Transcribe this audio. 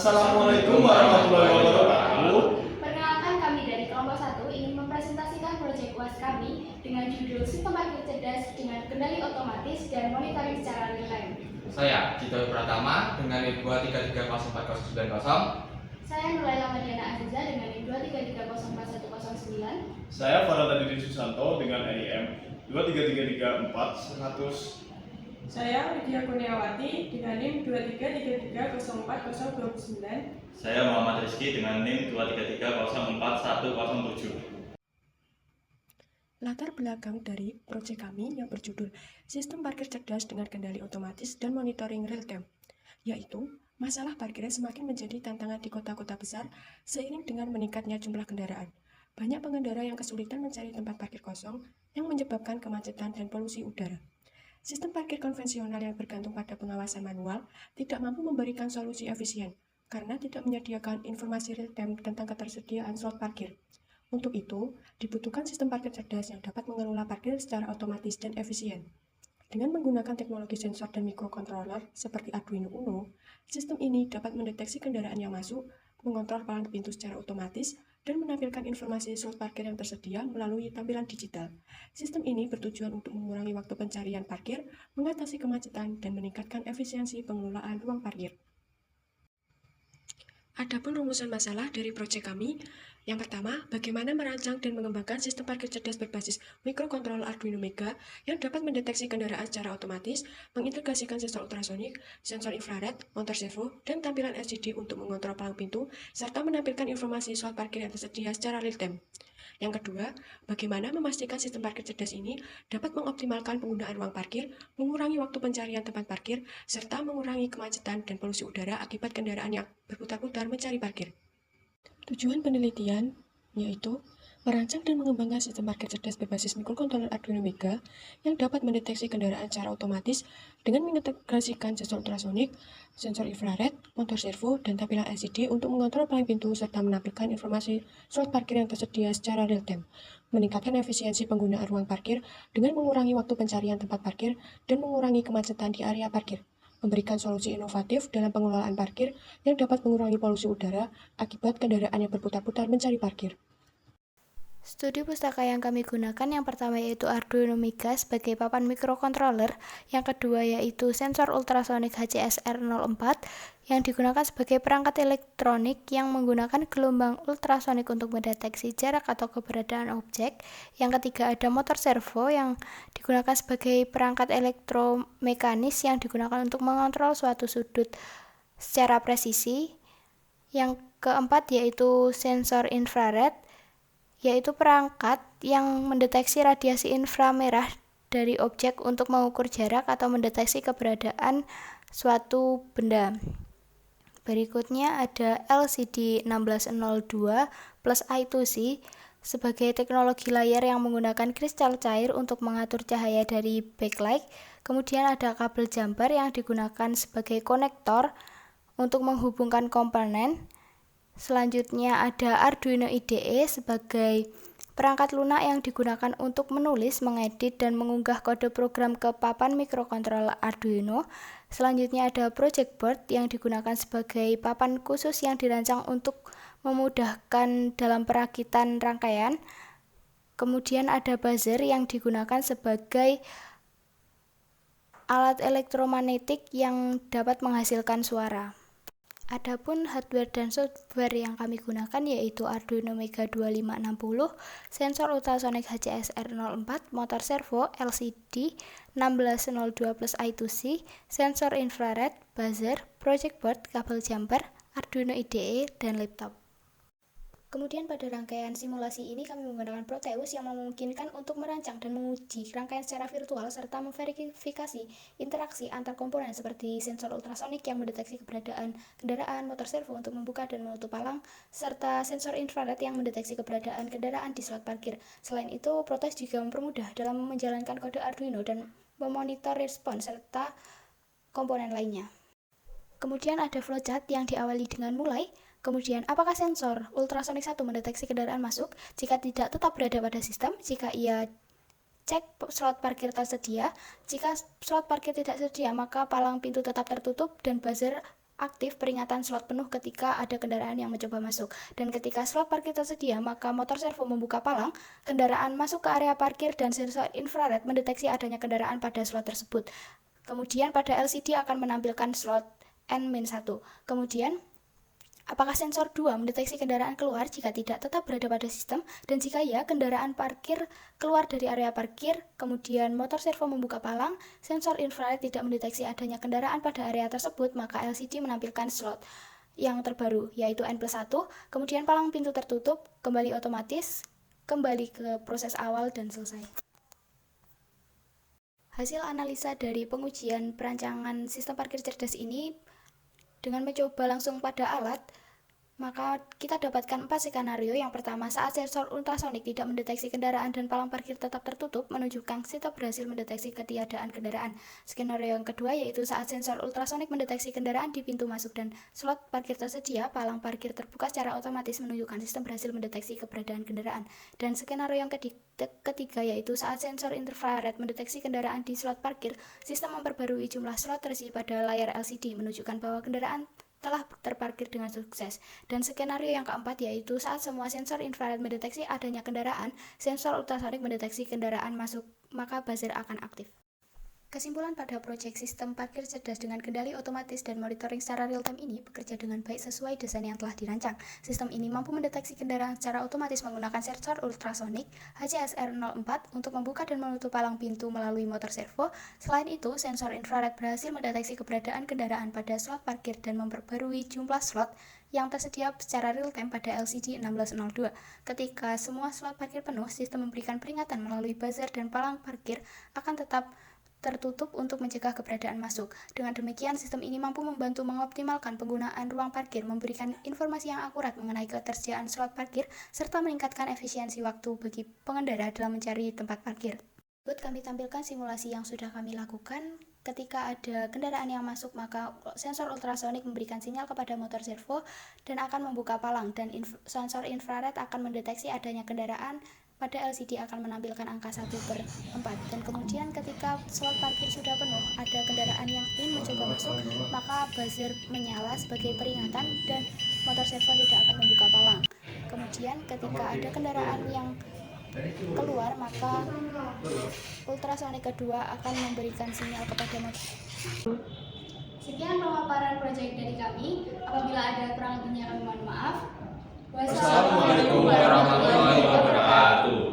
Assalamualaikum warahmatullahi wabarakatuh. Perkenalkan, kami dari kelompok 1 ingin mempresentasikan proyek UAS kami dengan judul Sistem Parkir Cerdas dengan Kendali Otomatis dan Monitoring secara Real-Time. Saya, Cito Pratama dengan NIM 233049090. Saya Nuraila Madiana Aziza dengan NIM 233041109. Saya Farah Didi Susanto dengan NIM 23334 Saya Widya Kurniawati dengan NIM 233304029. Saya Muhammad Rizky dengan NIM 233041007. Latar belakang dari proyek kami yang berjudul Sistem Parkir Cerdas dengan Kendali Otomatis dan Monitoring Real-Time, yaitu masalah parkir semakin menjadi tantangan di kota-kota besar seiring dengan meningkatnya jumlah kendaraan. Banyak pengendara yang kesulitan mencari tempat parkir kosong yang menyebabkan kemacetan dan polusi udara. Sistem parkir konvensional yang bergantung pada pengawasan manual tidak mampu memberikan solusi efisien karena tidak menyediakan informasi real-time tentang ketersediaan slot parkir. Untuk itu, dibutuhkan sistem parkir cerdas yang dapat mengelola parkir secara otomatis dan efisien. Dengan menggunakan teknologi sensor dan microcontroller seperti Arduino Uno, sistem ini dapat mendeteksi kendaraan yang masuk, mengontrol palang pintu secara otomatis, dan menampilkan informasi slot parkir yang tersedia melalui tampilan digital. Sistem ini bertujuan untuk mengurangi waktu pencarian parkir, mengatasi kemacetan, dan meningkatkan efisiensi pengelolaan ruang parkir. Adapun rumusan masalah dari proyek kami, yang pertama, bagaimana merancang dan mengembangkan sistem parkir cerdas berbasis microcontroller Arduino Mega yang dapat mendeteksi kendaraan secara otomatis, mengintegrasikan sensor ultrasonik, sensor infrared, motor servo, dan tampilan LCD untuk mengontrol palang pintu, serta menampilkan informasi slot parkir yang tersedia secara real-time. Yang kedua, bagaimana memastikan sistem parkir cerdas ini dapat mengoptimalkan penggunaan ruang parkir, mengurangi waktu pencarian tempat parkir, serta mengurangi kemacetan dan polusi udara akibat kendaraan yang berputar-putar mencari parkir. Tujuan penelitian yaitu merancang dan mengembangkan sistem parkir cerdas berbasis microcontroller Arduino Mega yang dapat mendeteksi kendaraan secara otomatis dengan mengintegrasikan sensor ultrasonik, sensor infrared, motor servo, dan tampilan LCD untuk mengontrol palang pintu serta menampilkan informasi slot parkir yang tersedia secara real-time, meningkatkan efisiensi penggunaan ruang parkir dengan mengurangi waktu pencarian tempat parkir dan mengurangi kemacetan di area parkir, memberikan solusi inovatif dalam pengelolaan parkir yang dapat mengurangi polusi udara akibat kendaraan yang berputar-putar mencari parkir. Studi pustaka yang kami gunakan yang pertama yaitu Arduino Mega sebagai papan microcontroller, yang kedua yaitu sensor ultrasonik HCSR04 yang digunakan sebagai perangkat elektronik yang menggunakan gelombang ultrasonik untuk mendeteksi jarak atau keberadaan objek, yang ketiga ada motor servo yang digunakan sebagai perangkat elektromekanis yang digunakan untuk mengontrol suatu sudut secara presisi, yang keempat yaitu sensor infrared yaitu perangkat yang mendeteksi radiasi inframerah dari objek untuk mengukur jarak atau mendeteksi keberadaan suatu benda. Berikutnya ada LCD 1602 plus I2C sebagai teknologi layar yang menggunakan kristal cair untuk mengatur cahaya dari backlight. Kemudian ada kabel jumper yang digunakan sebagai konektor untuk menghubungkan komponen. Selanjutnya ada Arduino IDE sebagai perangkat lunak yang digunakan untuk menulis, mengedit, dan mengunggah kode program ke papan microcontroller Arduino. Selanjutnya ada project board yang digunakan sebagai papan khusus yang dirancang untuk memudahkan dalam perakitan rangkaian. Kemudian ada buzzer yang digunakan sebagai alat elektromagnetik yang dapat menghasilkan suara. Adapun hardware dan software yang kami gunakan yaitu Arduino Mega 2560, sensor ultrasonik HCSR04, motor servo, LCD 1602 plus I2C, sensor infrared, buzzer, project board, kabel jumper, Arduino IDE, dan laptop. Kemudian pada rangkaian simulasi ini kami menggunakan Proteus yang memungkinkan untuk merancang dan menguji rangkaian secara virtual serta memverifikasi interaksi antar komponen seperti sensor ultrasonik yang mendeteksi keberadaan kendaraan, motor servo untuk membuka dan menutup palang, serta sensor infrared yang mendeteksi keberadaan kendaraan di slot parkir. Selain itu, Proteus juga mempermudah dalam menjalankan kode Arduino dan memonitor respons serta komponen lainnya. Kemudian ada flowchart yang diawali dengan mulai. Kemudian, apakah sensor ultrasonik 1 mendeteksi kendaraan masuk? Jika tidak, tetap berada pada sistem. Jika ia cek slot parkir tersedia. Jika slot parkir tidak tersedia, maka palang pintu tetap tertutup dan buzzer aktif peringatan slot penuh ketika ada kendaraan yang mencoba masuk. Dan ketika slot parkir tersedia, maka motor servo membuka palang, kendaraan masuk ke area parkir dan sensor infrared mendeteksi adanya kendaraan pada slot tersebut. Kemudian pada LCD akan menampilkan slot N-1. Kemudian apakah sensor 2 mendeteksi kendaraan keluar? Jika tidak, tetap berada pada sistem. Dan jika ya, kendaraan parkir keluar dari area parkir, kemudian motor servo membuka palang, sensor infrared tidak mendeteksi adanya kendaraan pada area tersebut, maka LCD menampilkan slot yang terbaru, yaitu N+1. Kemudian palang pintu tertutup, kembali otomatis, kembali ke proses awal dan selesai. Hasil analisa dari pengujian perancangan sistem parkir cerdas ini dengan mencoba langsung pada alat, maka kita dapatkan 4 skenario. Yang pertama, saat sensor ultrasonik tidak mendeteksi kendaraan dan palang parkir tetap tertutup, menunjukkan sistem berhasil mendeteksi ketiadaan kendaraan. Skenario yang kedua yaitu saat sensor ultrasonik mendeteksi kendaraan di pintu masuk dan slot parkir tersedia, palang parkir terbuka secara otomatis, menunjukkan sistem berhasil mendeteksi keberadaan kendaraan. Dan skenario yang ketiga yaitu saat sensor infrared mendeteksi kendaraan di slot parkir, sistem memperbarui jumlah slot terisi pada layar LCD, menunjukkan bahwa kendaraan telah terparkir dengan sukses. Dan skenario yang keempat yaitu saat semua sensor infrared mendeteksi adanya kendaraan, sensor ultrasonik mendeteksi kendaraan masuk, maka buzzer akan aktif. Kesimpulan pada proyek sistem parkir cerdas dengan kendali otomatis dan monitoring secara real-time ini bekerja dengan baik sesuai desain yang telah dirancang. Sistem ini mampu mendeteksi kendaraan secara otomatis menggunakan sensor ultrasonik HCSR04 untuk membuka dan menutup palang pintu melalui motor servo. Selain itu, sensor infrared berhasil mendeteksi keberadaan kendaraan pada slot parkir dan memperbarui jumlah slot yang tersedia secara real-time pada LCD 1602. Ketika semua slot parkir penuh, sistem memberikan peringatan melalui buzzer dan palang parkir akan tetap tertutup untuk mencegah keberadaan masuk. Dengan demikian, sistem ini mampu membantu mengoptimalkan penggunaan ruang parkir, memberikan informasi yang akurat mengenai ketersediaan slot parkir, serta meningkatkan efisiensi waktu bagi pengendara dalam mencari tempat parkir. Berikut kami tampilkan simulasi yang sudah kami lakukan. Ketika ada kendaraan yang masuk, maka sensor ultrasonik memberikan sinyal kepada motor servo dan akan membuka palang, dan sensor infrared akan mendeteksi adanya kendaraan. Pada LCD akan menampilkan angka 1/4, dan kemudian ketika slot parkir sudah penuh, ada kendaraan yang ingin mencoba masuk, maka buzzer menyala sebagai peringatan dan motor servo tidak akan membuka palang. Kemudian ketika ada kendaraan yang keluar, maka ultrasonik kedua akan memberikan sinyal kepada motor. Sekian pemaparan proyek dari kami. Apabila ada kurang lebihnya kami mohon maaf. Wassalamualaikum warahmatullahi wabarakatuh.